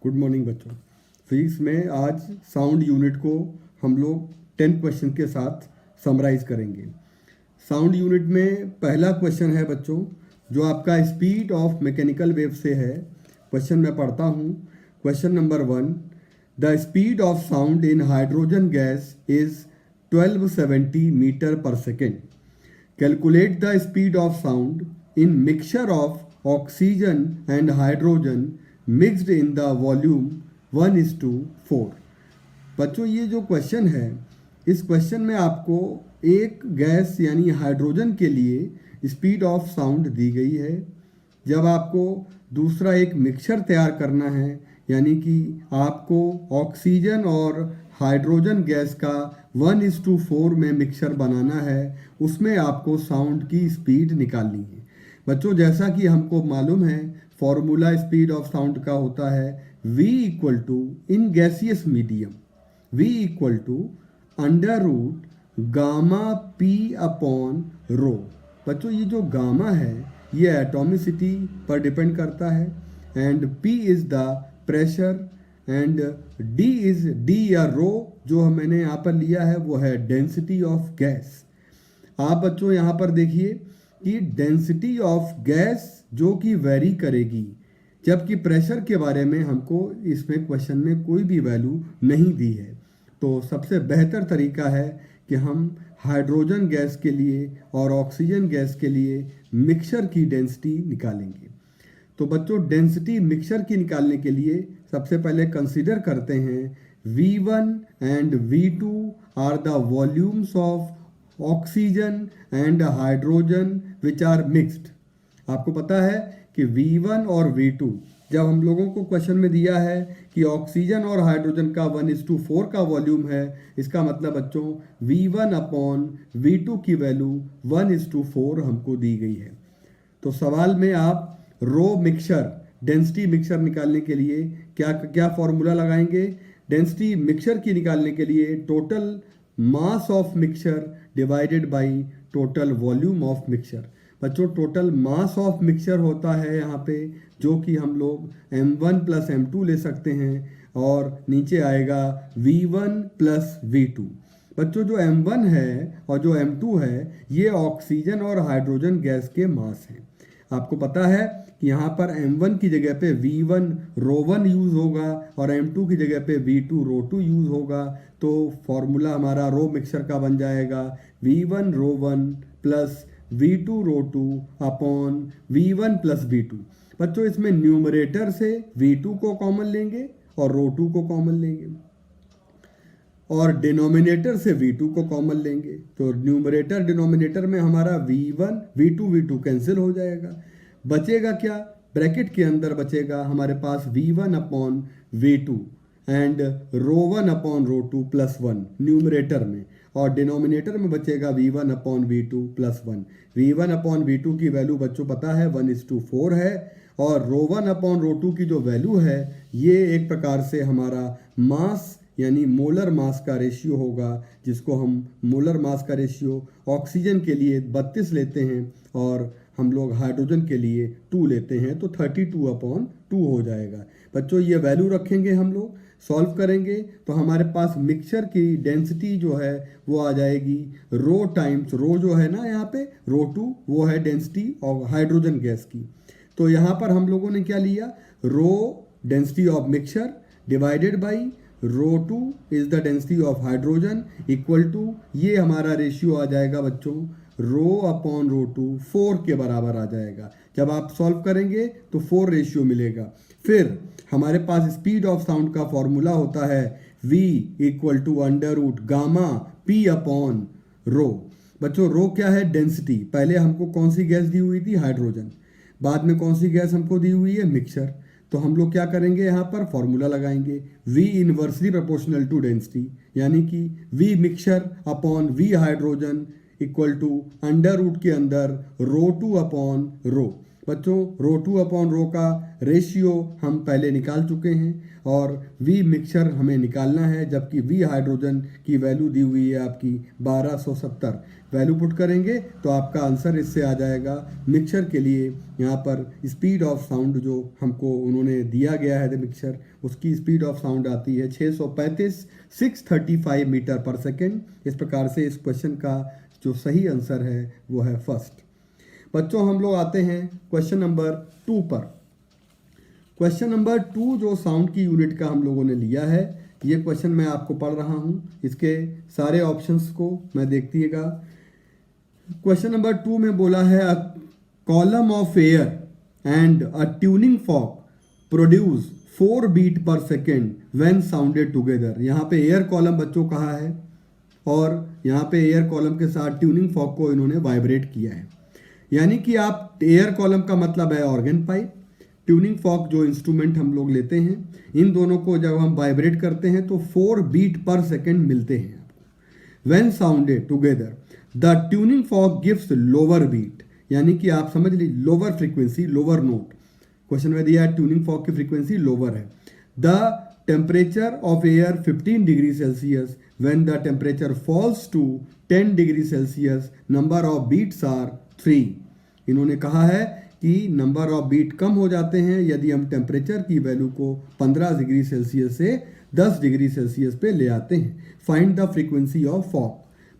Good morning बच्चों। Physics में आज साउंड यूनिट को हम लोग 10 क्वेश्चन के साथ समराइज करेंगे। साउंड यूनिट में पहला क्वेश्चन है बच्चों, जो आपका स्पीड ऑफ मैकेनिकल वेव से है। क्वेश्चन मैं पढ़ता हूँ। Question number 1, the speed of sound in hydrogen gas is 1270 metre per second. Calculate the speed of sound in mixture of oxygen and hydrogen mixed in the volume 1:4। बच्चों, ये जो question है, इस क्वेश्चन में आपको एक गैस यानी hydrogen के लिए स्पीड ऑफ साउंड दी गई है। जब आपको दूसरा एक मिक्सचर तैयार करना है, यानी कि आपको ऑक्सीजन और हाइड्रोजन गैस का 1:4 में मिक्सचर बनाना है, उसमें आपको साउंड की स्पीड निकालनी है। बच्चों, जैसा कि हमको मालूम है, फॉर्मूला स्पीड ऑफ साउंड का होता है v equal to, in gaseous medium, v equal to under root gamma p upon rho. बच्चों, ये जो गामा है ये एटॉमिसिटी पर डिपेंड करता है, and p is the pressure, and d या रो जो मैंने यहाँ पर लिया है वो है डेंसिटी ऑफ गैस। आप बच्चों यहाँ पर देखिए कि डेंसिटी ऑफ गैस जो कि वेरी करेगी, जबकि प्रेशर के बारे में हमको इसमें क्वेश्चन में कोई भी वैल्यू नहीं दी है। तो सबसे बेहतर तरीका है कि हम हाइड्रोजन गैस के लिए और ऑक्सीजन गैस के लिए मिक्सचर की डेंसिटी निकालेंगे। तो बच्चों, डेंसिटी मिक्सचर की निकालने के लिए सबसे पहले कंसीडर करते हैं V1 and V2 are the volumes of oxygen and hydrogen which are mixed. आपको पता है कि V1 और V2, जब हम लोगों को क्वेश्चन में दिया है कि ऑक्सीजन और हाइड्रोजन का 1:4 का वॉल्यूम है, इसका मतलब बच्चों V1 अपॉन V2 की वैल्यू 1:4 हमको दी गई है। तो सवाल में आप रो मिक्सचर, डेंसिटी मिक्सचर निकालने के लिए क्या क्या फॉर्मूला लगाएंगे? डेंसिटी मिक्सचर की निकालने के लिए total mass of mixture divided by total volume of mixture. बच्चों, टोटल मास ऑफ मिक्सचर होता है यहाँ पे, जो कि हम लोग m1 प्लस m2 ले सकते हैं, और नीचे आएगा v1 प्लस v2। बच्चों, जो m1 है और जो m2 है, ये ऑक्सीजन और हाइड्रोजन गैस के मास हैं। आपको पता है कि यहाँ पर m1 की जगह पे v1 रो1 यूज़ होगा और m2 की जगह पे v2 रो2 यूज़ होगा। तो फॉर्मूला हमारा रो मिक्सचर का बन जाएगा v1 rho plus v2 rho upon v1 plus v2। बच्चों, इसमें न्यूमरेटर से v2 को कॉमन लेंगे और रो2 को कॉमन लेंगे, और डिनोमिनेटर से v2 को कॉमन लेंगे। तो न्यूमरेटर डिनोमिनेटर में हमारा v1 v2 कैंसिल हो जाएगा। बचेगा क्या? ब्रैकेट के अंदर बचेगा हमारे पास v1 upon v2 and rho upon rho plus 1 numerator में, और डिनोमिनेटर में बचेगा v1 upon v2 plus 1। v1 upon v2 की वैल्यू बच्चों पता है 1:4 है, और रो1 अपॉन रो2 की जो वैल्यू है ये एक प्रकार से हमारा मास यानी मोलर मास का रेशियो होगा, जिसको हम मोलर मास का रेशियो ऑक्सीजन के लिए 32 लेते हैं और हम लोग हाइड्रोजन के लिए 2 लेते हैं, तो 32/2 हो जाएगा। बच्चों, ये वैल्यू रखेंगे, हम लोग सॉल्व करेंगे तो हमारे पास मिक्सचर की डेंसिटी जो है वो आ जाएगी रो टाइम्स रो, जो है ना यहाँ पे रो2, वो है डेंसिटी ऑफ हाइड्रोजन गैस की। तो यहाँ पर हम लोगों ने क्या लिया? Rho density of mixture divided by rho is the density of hydrogen equal to, ये हमारा रेशियो आ जाएगा बच्चों रो अपॉन रो2 4 के बराबर आ जाएगा। जब आप सॉल्व करेंगे तो 4 रेशियो मिलेगा। फिर हमारे पास स्पीड ऑफ साउंड का फॉर्मूला होता है v equal to under root gamma p upon rho. बच्चों, रो क्या है? डेंसिटी। पहले हमको कौन सी गैस दी हुई थी? हाइड्रोजन। बाद में कौन सी गैस हमको दी हुई है? मिक्सचर। तो हम लोग क्या करेंगे? यहाँ पर फॉर्मूला लगाएंगे v inversely proportional to density, यानी कि v mixture upon v hydrogen equal to under root के अंदर रो2 अपॉन रो। बच्चों, रो2 अपॉन रो का रेशियो हम पहले निकाल चुके हैं, और v मिक्सचर हमें निकालना है, जबकि v हाइड्रोजन की वैल्यू दी हुई है आपकी 1270। वैल्यू पुट करेंगे तो आपका आंसर इससे आ जाएगा। मिक्सचर के लिए यहाँ पर स्पीड ऑफ साउंड जो हमको उन्होंने दिया गया है मिक्सचर, उसकी स्पीड ऑफ साउंड आती है 635 मीटर पर सेकेंड। इस प्रकार से इस क्वेश्चन का जो सही आंसर है वो है फर्स्ट। बच्चों हम लोग आते हैं क्वेश्चन नंबर 2 पर। क्वेश्चन नंबर 2 जो साउंड की यूनिट का हम लोगों ने लिया है, ये क्वेश्चन मैं आपको पढ़ रहा हूँ, इसके सारे ऑप्शंस को मैं देखिएगा। क्वेश्चन नंबर 2 में बोला है a column of air and a tuning fork produce 4 beat per second when sounded together. यहाँ पे एयर कॉलम बच्चों कहा है और यहाँ पे एयर कॉलम के साथ ट्यूनिंग फॉर्क को इन्होंने वाइब्रेट किया है। यानी कि आप एयर कॉलम का मतलब है ऑर्गन पाइप, ट्यूनिंग फॉर्क जो इंस्ट्रूमेंट हम लोग लेते हैं, इन दोनों को जब हम वाइब्रेट करते हैं तो 4 बीट पर सेकेंड मिलते हैं आपको। When sounded together the tuning fork gives lower beat, यानी कि आप समझ लीजिए lower frequency, lower note. Question में दिया है ट्यूनिंग फॉर्क की फ्रीक्वेंसी लोअर है। The temperature of air 15 degree Celsius when the temperature falls to 10 degree Celsius number of beats are 3। इन्होंने कहा है कि नंबर ऑफ बीट कम हो जाते हैं यदि हम टेम्परेचर की वैल्यू को 15 डिग्री सेल्सियस से 10 डिग्री सेल्सियस पे ले आते हैं। Find the frequency of fog.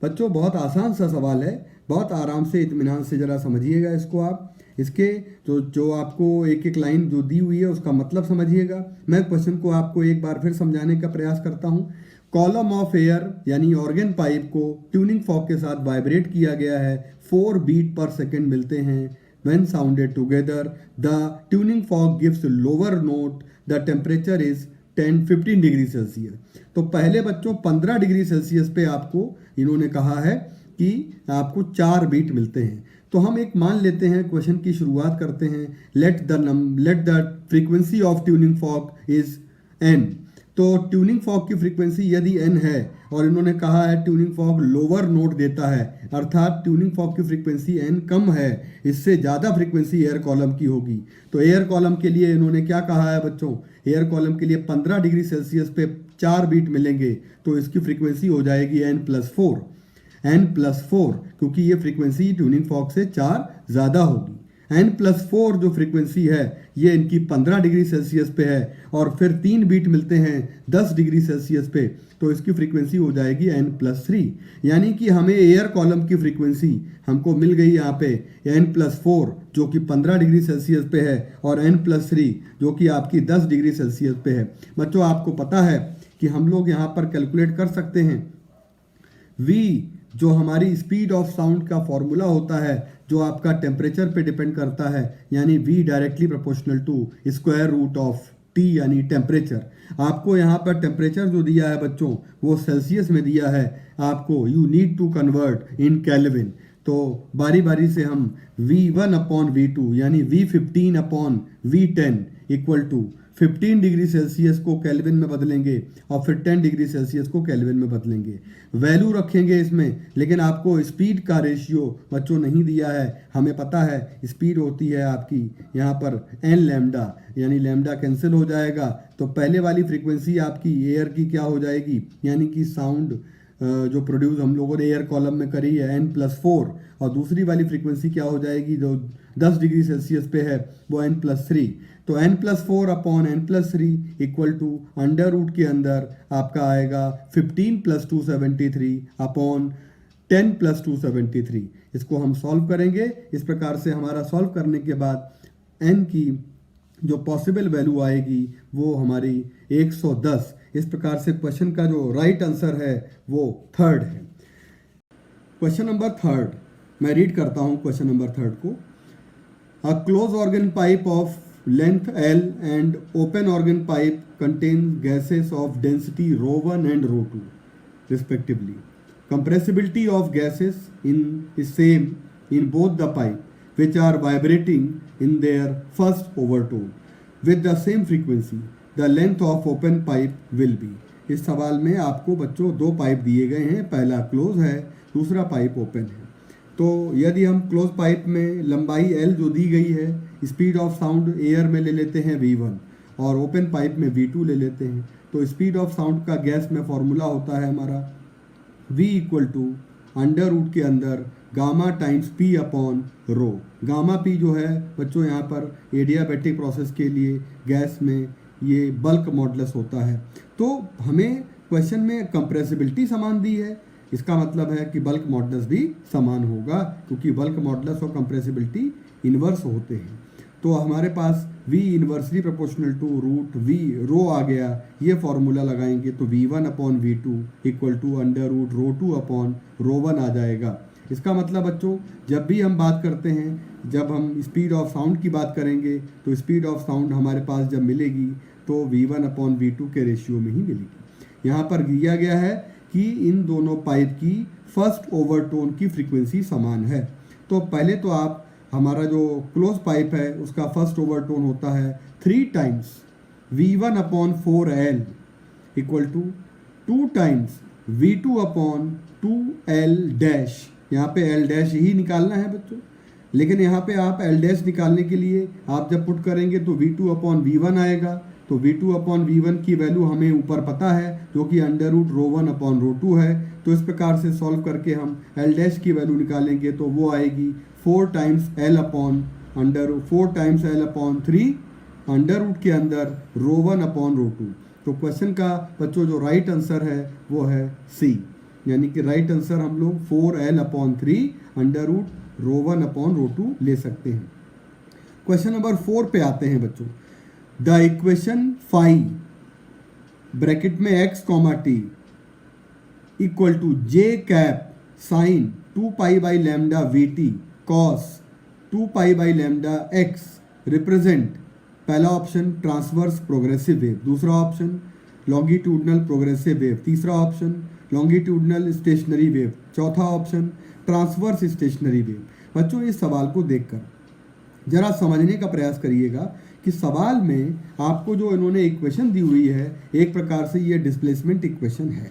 बच्चों बहुत आसान सा सवाल है, बहुत आराम से इत्मीनान से ज़रा समझिएगा इसको आप। इसके जो आपको एक एक लाइन जो दी हुई है उसका मतलब समझिएगा। मैं क्वेश्चन को आपको एक बार फिर समझाने का प्रयास करता हूँ। कॉलम ऑफ एयर यानी ऑर्गन पाइप को ट्यूनिंग फॉर्क के साथ वाइब्रेट किया गया है, 4 बीट पर सेकेंड मिलते हैं। When sounded together, the tuning fork gives lower note. The temperature is 10-15 degree Celsius. तो पहले बच्चों 15 डिग्री सेल्सियस पे आपको इन्होंने कहा है कि आपको 4 बीट मिलते हैं। तो हम एक मान लेते हैं, क्वेश्चन की शुरुआत करते हैं। Let the frequency of tuning fork is n। तो ट्यूनिंग फॉर्क की फ्रीक्वेंसी यदि n है और इन्होंने कहा है ट्यूनिंग फॉर्क लोअर नोट देता है, अर्थात ट्यूनिंग फॉर्क की फ्रीक्वेंसी n कम है, इससे ज़्यादा फ्रीक्वेंसी एयर कॉलम की होगी। तो एयर कॉलम के लिए इन्होंने क्या कहा है बच्चों, एयर कॉलम के लिए 15 डिग्री सेल्सियस पे 4 बीट मिलेंगे, तो इसकी फ्रीक्वेंसी हो जाएगी n+4। n+4 क्योंकि ये फ्रीक्वेंसी ट्यूनिंग फॉर्क से 4 ज़्यादा होगी। n+4 जो फ्रीक्वेंसी है ये इनकी 15 डिग्री सेल्सियस पे है और फिर 3 बीट मिलते हैं 10 डिग्री सेल्सियस पे, तो इसकी फ्रीक्वेंसी हो जाएगी n+3। यानी कि हमें एयर कॉलम की फ्रीक्वेंसी हमको मिल गई यहाँ पे n+4 जो कि 15 डिग्री सेल्सियस पे है और n+3 जो कि आपकी 10 डिग्री सेल्सियस पे है। बच्चों आपको पता है कि हम लोग यहाँ पर कैलकुलेट कर सकते हैं v जो हमारी स्पीड ऑफ साउंड का फॉर्मूला होता है, जो आपका टेम्परेचर पे डिपेंड करता है, यानी v directly proportional to square root of t यानी टेम्परेचर। आपको यहाँ पर टेम्परेचर जो दिया है बच्चों वो सेल्सियस में दिया है, आपको you need to convert in Kelvin. तो बारी बारी से हम V1/V2 यानी V15/V10 equal to 15 degree Celsius को केल्विन में बदलेंगे और फिर 10 डिग्री सेल्सियस को केल्विन में बदलेंगे, वैल्यू रखेंगे इसमें। लेकिन आपको स्पीड का रेशियो बच्चों नहीं दिया है। हमें पता है स्पीड होती है आपकी यहाँ पर n लैम्डा, यानी लैम्डा कैंसिल हो जाएगा, तो पहले वाली फ्रीक्वेंसी आपकी एयर की क्या हो जाएगी, यानी कि साउंड जो प्रोड्यूस हम लोगों ने एयर कॉलम में करी है n+4, और दूसरी वाली फ्रीक्वेंसी क्या हो जाएगी जो 10 डिग्री सेल्सियस पे है वो n+3। तो n+4/n+3 equal to under root के अंदर आपका आएगा 15 + 273/10 + 273। इसको हम सॉल्व करेंगे। इस प्रकार से हमारा सॉल्व करने के बाद n की जो पॉसिबल वैल्यू आएगी वो हमारी 110। इस प्रकार से क्वेश्चन का जो राइट आंसर है वो थर्ड है। क्वेश्चन नंबर थर्ड मैं रीड करता हूँ क्वेश्चन नंबर थर्ड को। A close organ pipe of length L and open organ pipe contains gases of density ρ1 and ρ2 respectively. Compressibility of gases is same in both the pipe which are vibrating in their first overtone with the same frequency. The length of open pipe will be. इस सवाल में आपको बच्चों 2 pipe दिए गए हैं, पहला close है, दूसरा पाइप ओपन है। तो यदि हम क्लोज पाइप में लंबाई L जो दी गई है, स्पीड ऑफ साउंड एयर में ले लेते हैं V1 और ओपन पाइप में V2 ले लेते हैं, तो स्पीड ऑफ साउंड का गैस में फॉर्मूला होता है हमारा V = अंडर रूट के अंदर gamma times P upon rho. Gamma P जो है बच्चों यहाँ पर एडियाबैटिक प्रोसेस के लिए गैस में ये बल्क मॉडुलस होता है। तो हमें क्वेश्चन में कंप्रेसिबिलिटी समान दी है, इसका मतलब है कि बल्क मॉडुलस भी समान होगा, क्योंकि बल्क मॉडुलस और कंप्रेसिबिलिटी इन्वर्स होते हैं। तो हमारे पास V inversely proportional to root V rho आ गया। ये फॉर्मूला लगाएंगे तो V1 upon V2 equal to under root rho 2 upon rho 1 आ जाएगा। इसका मतलब बच्चों जब भी हम बात करते हैं, जब हम स्पीड ऑफ साउंड की बात करेंगे तो स्पीड ऑफ साउंड हमारे पास जब मिलेगी तो V1 अपॉन V2 के रेशियो में ही मिलेगी। यहाँ पर दिया गया है कि इन दोनों पाइप की फर्स्ट ओवरटोन की फ्रीक्वेंसी समान है। तो पहले तो आप हमारा जो क्लोज पाइप है उसका फर्स्ट ओवरटोन होता है 3 times V1 upon 4L equal to 2 times V2 upon 2L dash. यहाँ पे L डैश ही निकालना है बच्चों, लेकिन यहाँ पे आप L डैश निकालने के लिए आप जब पुट करेंगे तो V2 अपॉन V1 आएगा। तो V2 अपॉन V1 की वैल्यू हमें ऊपर पता है जो कि अंडर रूट रो 1 अपॉन रो 2 है। तो इस प्रकार से सॉल्व करके हम L डैश की वैल्यू निकालेंगे तो वो आएगी 4 times L upon 3 under root के अंदर रो 1 अपॉन रो 2। तो क्वेश्चन का बच्चों जो राइट आंसर है वो है सी, यानी कि राइट आंसर हम लोग 4L अपॉन 3 अंडर रूट रो 1 अपॉन रो 2 ले सकते हैं। क्वेश्चन नंबर 4 पे आते हैं बच्चों। द इक्वेशन 5 ब्रैकेट में x comma t equal to j cap sine 2 pi by lambda v t cos 2 pi by lambda x represent पहला ऑप्शन ट्रांसवर्स प्रोग्रेसिव वेव, दूसरा ऑप्शन लॉन्गिट्यूडनल प्रोग्रेसिव वेव, तीसरा option longitudinal stationary wave, चौथा option transverse stationary wave. बच्चों इस सवाल को देखकर जरा समझने का प्रयास करिएगा कि सवाल में आपको जो इन्होंने इक्वेशन दी हुई है एक प्रकार से ये डिस्प्लेसमेंट इक्वेशन है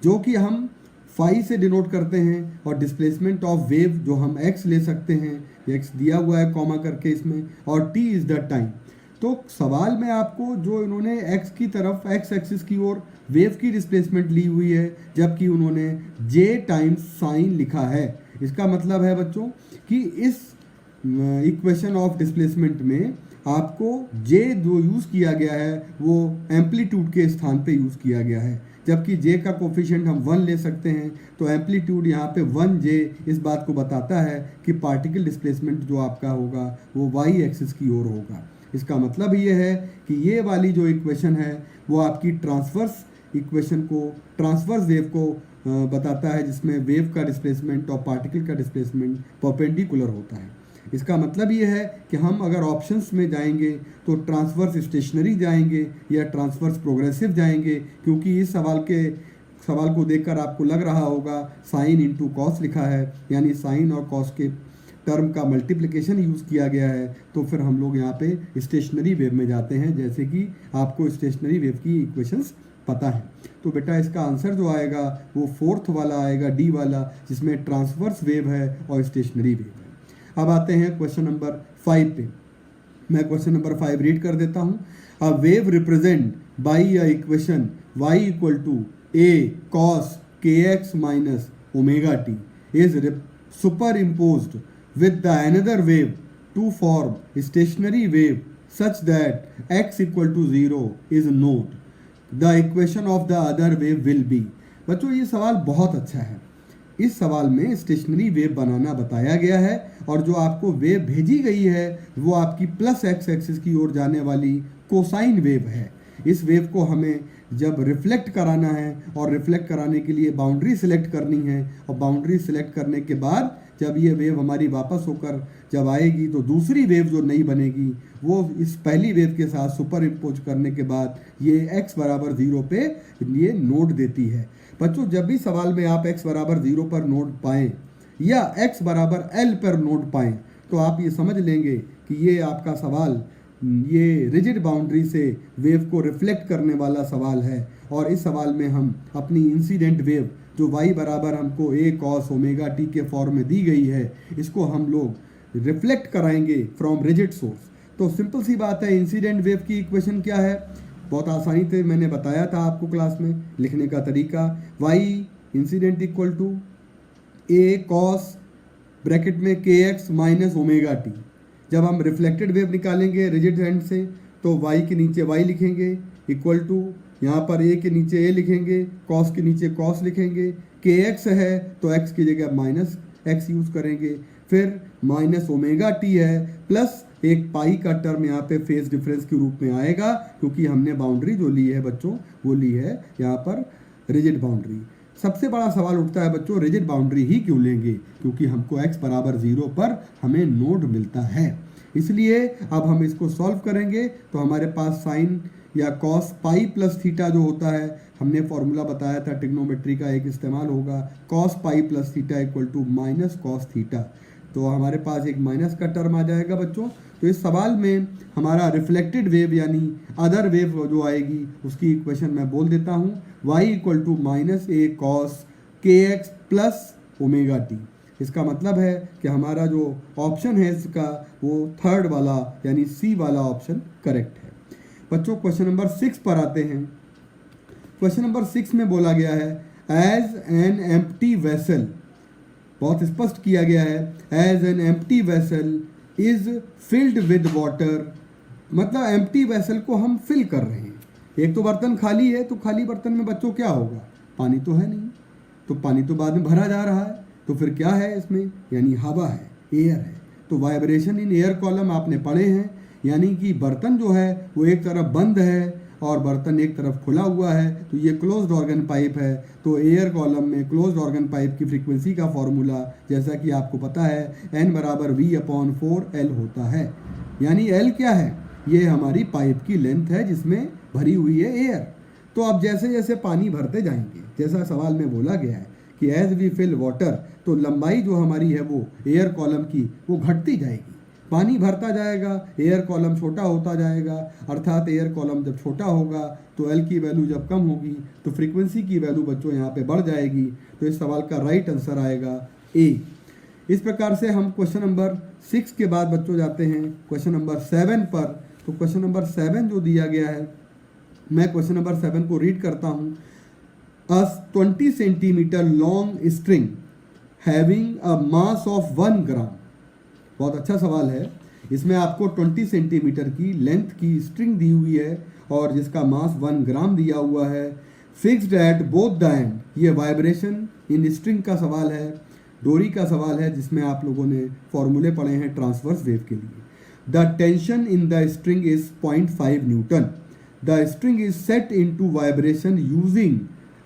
जो कि हम फाई से डिनोट करते हैं, और डिस्प्लेसमेंट ऑफ वेव जो हम x ले सकते हैं, x दिया हुआ है कॉमा करके इसमें, और t इज़ द टाइम। तो सवाल में आपको जो इन्होंने x की तरफ x एक्सिस की ओर वेव की डिस्प्लेसमेंट ली हुई है, जबकि उन्होंने j टाइम्स साइन लिखा है। इसका मतलब है बच्चों कि इस इक्वेशन ऑफ डिस्प्लेसमेंट में आपको j जो यूज़ किया गया है वो एम्पलीट्यूड के स्थान पे यूज़ किया गया है, जबकि j का कोफिशिएंट हम 1 ले सकते हैं। तो एम्पलीट्यूड यहाँ पे 1j इस बात को बताता है कि पार्टिकल डिस्प्लेसमेंट जो आपका होगा वो y एक्सिस की ओर होगा। इसका मतलब ये है कि ये वाली जो इक्वेशन है वो आपकी ट्रांसवर्स इक्वेशन को, ट्रांसवर्स वेव को बताता है, जिसमें वेव का डिस्प्लेसमेंट और पार्टिकल का डिस्प्लेसमेंट परपेंडिकुलर होता है। इसका मतलब ये है कि हम अगर ऑप्शंस में जाएंगे तो ट्रांसवर्स स्टेशनरी जाएंगे या ट्रांसवर्स प्रोग्रेसिव जाएंगे, क्योंकि इस सवाल को देखकर आपको लग रहा होगा साइन इंटू कॉस लिखा है, यानी साइन और कॉस के टर्म का मल्टीप्लिकेशन यूज़ किया गया है। तो फिर हम लोग यहाँ पे स्टेशनरी वेव में जाते हैं, जैसे कि आपको स्टेशनरी वेव की इक्वेशंस पता है। तो बेटा इसका आंसर जो आएगा वो 4th वाला आएगा, डी वाला, जिसमें ट्रांसवर्स वेव है और स्टेशनरी वेव है। अब आते हैं क्वेश्चन नंबर 5 पे। मैं क्वेश्चन नंबर 5 रीड कर देता हूँ। A wave represent by a equation y equal to a cos kx minus omega t is superimposed with the another wave to form stationary wave such that x equal to 0 is known. The equation of the other wave will be। बच्चों ये सवाल बहुत अच्छा है। इस सवाल में stationary wave बनाना बताया गया है और जो आपको वेव भेजी गई है वो आपकी प्लस x एक्सिस की ओर जाने वाली कोसाइन वेव है। इस वेव को हमें जब रिफ्लेक्ट कराना है और रिफ्लेक्ट कराने के लिए बाउंड्री सिलेक्ट करनी है, और बाउंड्री सिलेक्ट करने के बाद जब ये वेव हमारी वापस होकर जब आएगी तो दूसरी वेव जो नई बनेगी वो इस पहली वेव के साथ सुपर इम्पोज करने के बाद ये x बराबर 0 पे ये नोड देती है। बच्चों जब भी सवाल में आप x बराबर 0 पर नोड पाएँ या x बराबर L पर नोड पाएँ तो आप ये समझ लेंगे कि ये आपका सवाल ये रिजिड बाउंड्री से वेव को रिफ्लेक्ट करने वाला सवाल है। और इस सवाल में हम अपनी इंसिडेंट वेव जो y बराबर हमको a cos ओमेगा टी के फॉर्म में दी गई है, इसको हम लोग रिफ्लेक्ट कराएंगे फ्रॉम रिजिड सोर्स। तो सिंपल सी बात है, इंसिडेंट वेव की इक्वेशन क्या है, बहुत आसानी से मैंने बताया था आपको क्लास में। लिखने का तरीका y incident equal to a cos bracket में k x minus omega t. जब हम रिफ्लेक्टेड वेव निकालेंगे रिजिड एंड से तो y के नीचे y लिखेंगे इक्वल टू यहाँ पर a के नीचे a लिखेंगे, cos के नीचे cos लिखेंगे, के एक्स है तो x की जगह माइनस एक्स यूज़ करेंगे, फिर माइनस ओमेगा टी है प्लस एक पाई का टर्म यहाँ पे फेज डिफरेंस के रूप में आएगा, क्योंकि हमने बाउंड्री जो ली है बच्चों वो ली है यहाँ पर रिजिड बाउंड्री। सबसे बड़ा सवाल उठता है बच्चों रिजिड बाउंड्री ही क्यों लेंगे, क्योंकि हमको x बराबर 0 पर हमें नोड मिलता है। इसलिए अब हम इसको सॉल्व करेंगे तो हमारे पास साइन या कॉस पाई प्लस थीटा जो होता है, हमने फॉर्मूला बताया था ट्रिग्नोमेट्री का एक इस्तेमाल होगा, cos pi plus theta equal to minus cos theta. तो हमारे पास एक माइनस का टर्म आ जाएगा बच्चों। तो इस सवाल में हमारा रिफ्लेक्टेड वेव यानी अदर वेव जो आएगी उसकी इक्वेशन मैं बोल देता हूँ, y equal to minus a cos k x plus omega t. इसका मतलब है कि हमारा जो ऑप्शन है इसका वो थर्ड वाला यानी सी वाला ऑप्शन करेक्ट है। बच्चों क्वेश्चन नंबर 6 पर आते हैं। क्वेश्चन नंबर 6 में बोला गया है एज एन एम्प्टी वेसल, बहुत स्पष्ट किया गया है, as an empty vessel is filled with water, मतलब एम्प्टी वेसल को हम फिल कर रहे हैं। एक तो बर्तन खाली है, तो खाली बर्तन में बच्चों क्या होगा, पानी तो है नहीं, तो पानी तो बाद में भरा जा रहा है, तो फिर क्या है इसमें, यानी हवा है, एयर है। तो वाइब्रेशन इन एयर कॉलम आपने पढ़े हैं, यानी कि बर्तन जो है वो एक तरफ बंद है और बर्तन एक तरफ खुला हुआ है, तो ये क्लोज्ड ऑर्गन पाइप है। तो एयर कॉलम में क्लोज्ड ऑर्गन पाइप की फ्रीक्वेंसी का फॉर्मूला जैसा कि आपको पता है n बराबर v/4L होता है, यानी L क्या है, ये हमारी पाइप की लेंथ है जिसमें भरी हुई है एयर। तो अब जैसे जैसे पानी भरते जाएंगे, जैसा सवाल में बोला गया है कि एज वी फिल वाटर, तो लंबाई जो हमारी है वो एयर कॉलम की वो घटती जाएगी, पानी भरता जाएगा, एयर कॉलम छोटा होता जाएगा, अर्थात एयर कॉलम जब छोटा होगा तो एल की वैल्यू जब कम होगी तो फ्रीक्वेंसी की वैल्यू बच्चों यहाँ पे बढ़ जाएगी। तो इस सवाल का राइट आंसर आएगा ए। इस प्रकार से हम क्वेश्चन नंबर 6 के बाद बच्चों जाते हैं क्वेश्चन नंबर 7 पर। तो क्वेश्चन नंबर 7 जो दिया गया है, मैं क्वेश्चन नंबर 7 को रीड करता हूँ। अ 20 centimetre long string having a mass of 1 ग्राम, बहुत अच्छा सवाल है। इसमें आपको 20 सेंटीमीटर की लेंथ की स्ट्रिंग दी हुई है और जिसका मास 1 ग्राम दिया हुआ है, fixed at both the end. ये वाइब्रेशन इन स्ट्रिंग का सवाल है, डोरी का सवाल है, जिसमें आप लोगों ने फॉर्मूले पढ़े हैं ट्रांसवर्स वेव के लिए। The tension in the string is 0.5 newton. The string is set into vibration using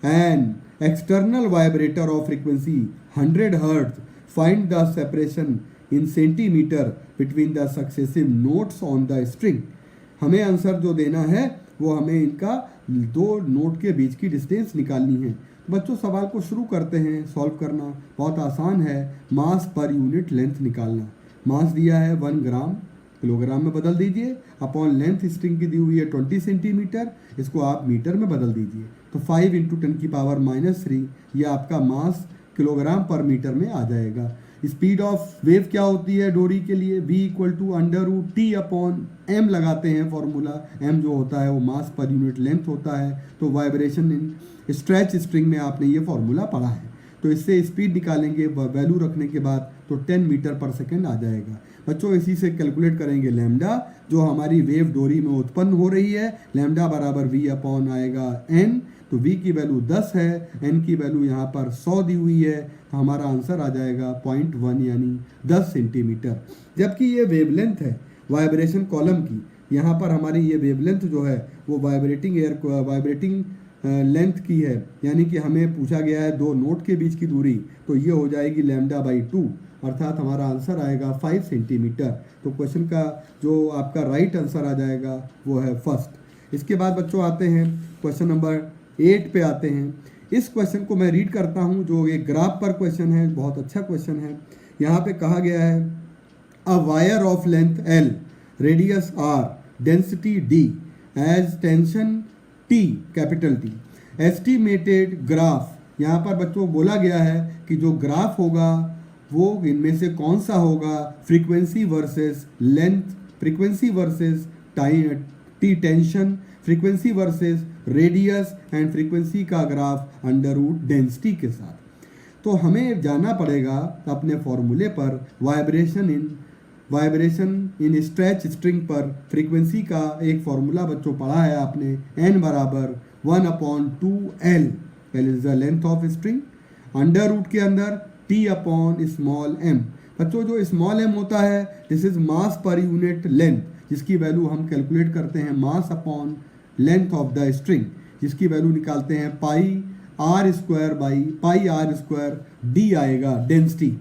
an external vibrator of frequency 100 hertz. Find the separation in centimetre between the successive notes on the string. हमें answer जो देना है वो हमें इनका 2 note के बीच की distance निकालनी है। बच्चों सवाल को शुरू करते हैं सॉल्व करना, बहुत आसान है। मास पर यूनिट लेंथ निकालना। मास दिया है 1 ग्राम, किलोग्राम में बदल दीजिए, अपॉन लेंथ स्ट्रिंग की दी हुई है 20 सेंटीमीटर, इसको आप मीटर में बदल दीजिए। तो 5 × 10⁻³ ये आपका मास किलोग्राम पर मीटर में आ जाएगा। स्पीड ऑफ वेव क्या होती है डोरी के लिए, v = √T/m लगाते हैं फॉर्मूला। m जो होता है वो मास पर यूनिट लेंथ होता है। तो वाइब्रेशन इन स्ट्रेच स्ट्रिंग में आपने ये फॉर्मूला पढ़ा है। तो इससे स्पीड निकालेंगे, वैल्यू रखने के बाद तो 10 मीटर पर सेकेंड आ जाएगा। बच्चों इसी से कैलकुलेट करेंगे लैम्डा, जो हमारी वेव डोरी में उत्पन्न हो रही है। लैम्डा बराबर v/ आएगा n, तो v की वैल्यू 10 है, n की वैल्यू यहाँ पर 100 दी हुई है, तो हमारा आंसर आ जाएगा 0.1 यानी 10 सेंटीमीटर। जबकि ये वेवलेंथ है वाइब्रेशन कॉलम की, यहाँ पर हमारी ये वेवलेंथ जो है वो वाइब्रेटिंग लेंथ की है, यानी कि हमें पूछा गया है 2 नोट के बीच की दूरी, तो ये हो जाएगी λ/2, अर्थात हमारा आंसर आएगा 5 सेंटीमीटर। तो क्वेश्चन का जो आपका राइट आंसर आ जाएगा वो है फर्स्ट। इसके बाद बच्चों आते हैं क्वेश्चन नंबर 8 पे आते हैं। इस क्वेश्चन को मैं रीड करता हूं, जो एक ग्राफ पर क्वेश्चन है, बहुत अच्छा क्वेश्चन है। यहाँ पे कहा गया है a wire of length L, radius R, density D, as tension T, capital T, estimated graph. यहाँ पर बच्चों बोला गया है कि जो ग्राफ होगा वो इनमें से कौन सा होगा, frequency versus length, frequency versus T tension, frequency versus radius and frequency का ग्राफ अंडर रूट डेंसिटी के साथ। तो हमें जाना पड़ेगा अपने फॉर्मूले पर वाइब्रेशन इन स्ट्रेच स्ट्रिंग पर फ्रीक्वेंसी का एक फॉर्मूला बच्चों पढ़ा है आपने, n बराबर 1/2L, L is the length of string, under root के अंदर T/m। बच्चों जो स्मॉल m होता है this is mass per unit length, जिसकी वैल्यू हम कैलकुलेट करते हैं mass upon length of the string, जिसकी वैल्यू निकालते हैं πr² d आएगा डेंसिटी।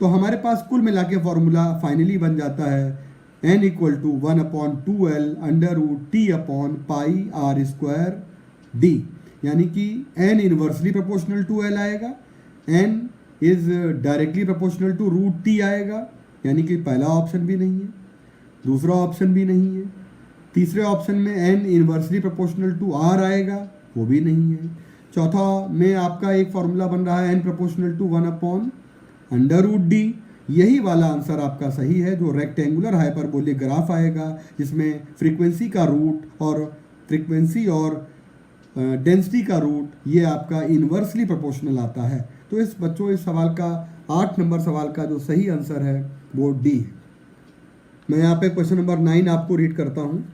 तो हमारे पास कुल मिला के फॉर्मूला फाइनली बन जाता है n = 1/2L under root T/πr² d, यानी कि n inversely proportional to L आएगा, n is directly proportional to root T आएगा, यानी कि पहला ऑप्शन भी नहीं है, दूसरा ऑप्शन भी नहीं है, तीसरे ऑप्शन में n inversely proportional to R आएगा, वो भी नहीं है, चौथा में आपका एक फॉर्मूला बन रहा है n प्रोपोर्शनल टू 1/√d। यही वाला आंसर आपका सही है, जो रेक्टेंगुलर हाइपरबोलिक ग्राफ आएगा जिसमें फ्रीक्वेंसी का रूट और फ्रीक्वेंसी और डेंसिटी का रूट ये आपका इन्वर्सली प्रोपोर्शनल आता है। तो इस बच्चों इस सवाल का 8 नंबर सवाल का जो सही आंसर है वो डी है। मैं यहाँ पे क्वेश्चन नंबर 9 आपको रीड करता हूँ।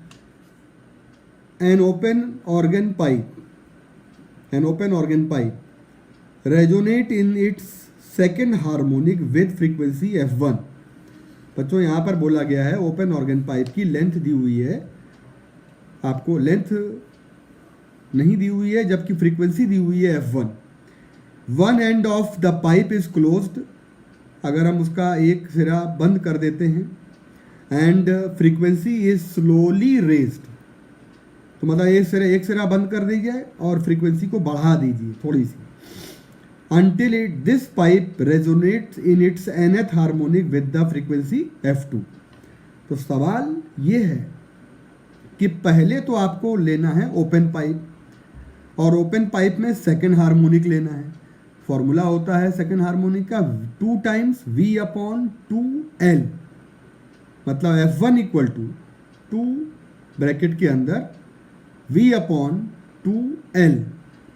An open organ pipe resonate in its second harmonic with frequency f1। बच्चों यहाँ पर बोला गया है ओपन ऑर्गन पाइप की लेंथ दी हुई है, आपको लेंथ नहीं दी हुई है जबकि फ्रीक्वेंसी दी हुई है f1। One end of the pipe is closed, अगर हम उसका एक सिरा बंद कर देते हैं, and frequency is slowly raised, तो मतलब एक सिरा बंद कर दीजिए और फ्रीक्वेंसी को बढ़ा दीजिए थोड़ी सी, until this pipe resonates in its nth harmonic with the frequency f2। तो सवाल ये है कि पहले तो आपको लेना है ओपन पाइप, और ओपन पाइप में सेकेंड हार्मोनिक लेना है। फॉर्मूला होता है सेकेंड हार्मोनिक का 2 times v/2L, मतलब f1 = 2 ब्रैकेट के अंदर v/2L।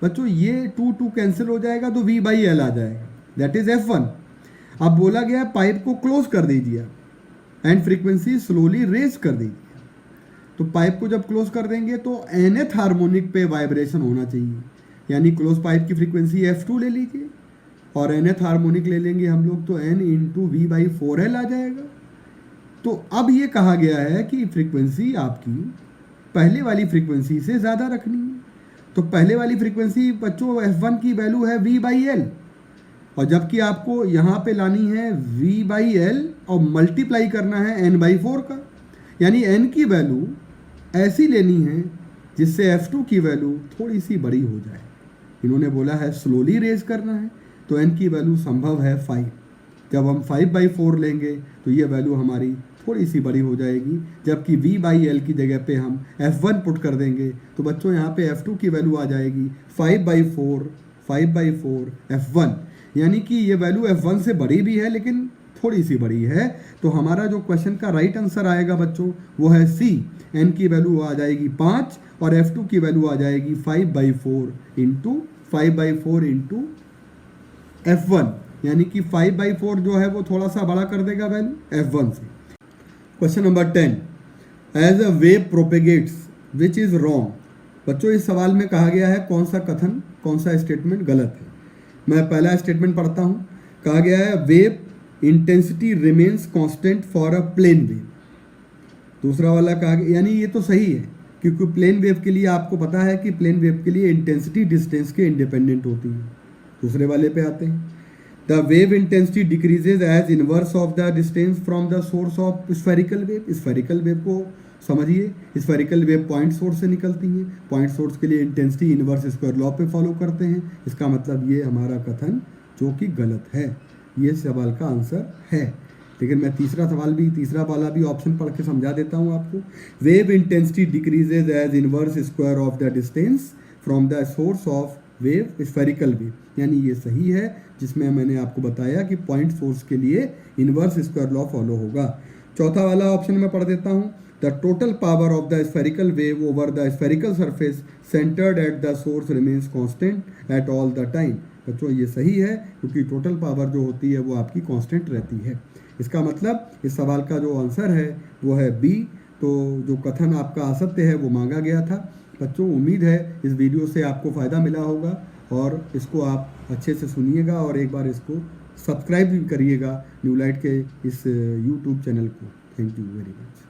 बच्चों ये 2 कैंसिल हो जाएगा तो v/L आ जाएगा, दैट इज f1। अब बोला गया पाइप को क्लोज कर दीजिए एंड फ्रीक्वेंसी स्लोली रेज कर दीजिए। तो पाइप को जब क्लोज कर देंगे तो nth हार्मोनिक पे वाइब्रेशन होना चाहिए, यानी क्लोज पाइप की फ्रीक्वेंसी f2 ले लीजिए और nth हार्मोनिक ले लेंगे हम लोग तो n × v/4L आ जाएगा। तो अब ये कहा गया है कि फ्रीक्वेंसी आपकी पहले वाली फ्रीक्वेंसी से ज़्यादा रखनी है। तो पहले वाली फ्रीक्वेंसी बच्चों f1 की वैल्यू है v/L, और जबकि आपको यहाँ पे लानी है v/L और मल्टीप्लाई करना है n/4 का, यानी n की वैल्यू ऐसी लेनी है जिससे f2 की वैल्यू थोड़ी सी बड़ी हो जाए। इन्होंने बोला है स्लोली रेज करना है, तो n की वैल्यू संभव है 5। जब हम 5/4 लेंगे तो ये वैल्यू हमारी थोड़ी सी बड़ी हो जाएगी, जबकि v/L की जगह पे हम f1 पुट कर देंगे तो बच्चों यहाँ पे f2 की वैल्यू आ जाएगी 5/4 f1, यानी कि ये वैल्यू f1 से बड़ी भी है लेकिन थोड़ी सी बड़ी है। तो हमारा जो क्वेश्चन का राइट आंसर आएगा बच्चों वो है सी, n की वैल्यू आ जाएगी 5 और f2 की वैल्यू आ जाएगी 5/4 × f1, यानी कि 5/4 जो है वो थोड़ा सा बड़ा कर देगा वैल्यू f1 से। Question number 10, as a wave propagates which is wrong. बच्चों इस सवाल में कहा गया है कौन सा कथन, कौन सा स्टेटमेंट गलत है। मैं पहला स्टेटमेंट पढ़ता हूँ। कहा गया है wave intensity remains constant for a plane wave. दूसरा वाला कहा गया, यानी ये तो सही है क्योंकि प्लेन वेव के लिए आपको पता है कि प्लेन वेव के लिए इंटेंसिटी डिस्टेंस के इंडिपेंडेंट होती है। दूसरे वाले पे आते हैं, the wave intensity decreases as inverse of the distance from the source of spherical wave. Spherical wave को समझिए, स्फेरिकल वेव पॉइंट सोर्स से निकलती हैं, पॉइंट सोर्स के लिए इंटेंसिटी इनवर्स स्क्वायर लॉ पे फॉलो करते हैं। इसका मतलब ये हमारा कथन जो कि गलत है, ये सवाल का आंसर है। लेकिन मैं तीसरा वाला भी ऑप्शन पढ़ के समझा देता हूँ आपको। Wave intensity decreases as inverse square of the distance from the source of wave spherical wave, यानी ये सही है, जिसमें मैंने आपको बताया कि पॉइंट सोर्स के लिए इनवर्स स्क्वायर लॉ फॉलो होगा। चौथा वाला ऑप्शन मैं पढ़ देता हूँ। The total power of the spherical wave over the spherical surface centred at the source remains constant at all the time. बच्चों ये सही है, क्योंकि टोटल पावर जो होती है वो आपकी कांस्टेंट रहती है। इसका मतलब इस सवाल का जो आंसर है वो है बी। तो जो कथन आपका असत्य है वो मांगा गया था। बच्चों उम्मीद है इस वीडियो से आपको फ़ायदा मिला होगा और इसको आप अच्छे से सुनिएगा और एक बार इसको सब्सक्राइब भी करिएगा न्यू लाइट के इस यूट्यूब चैनल को। Thank you very much.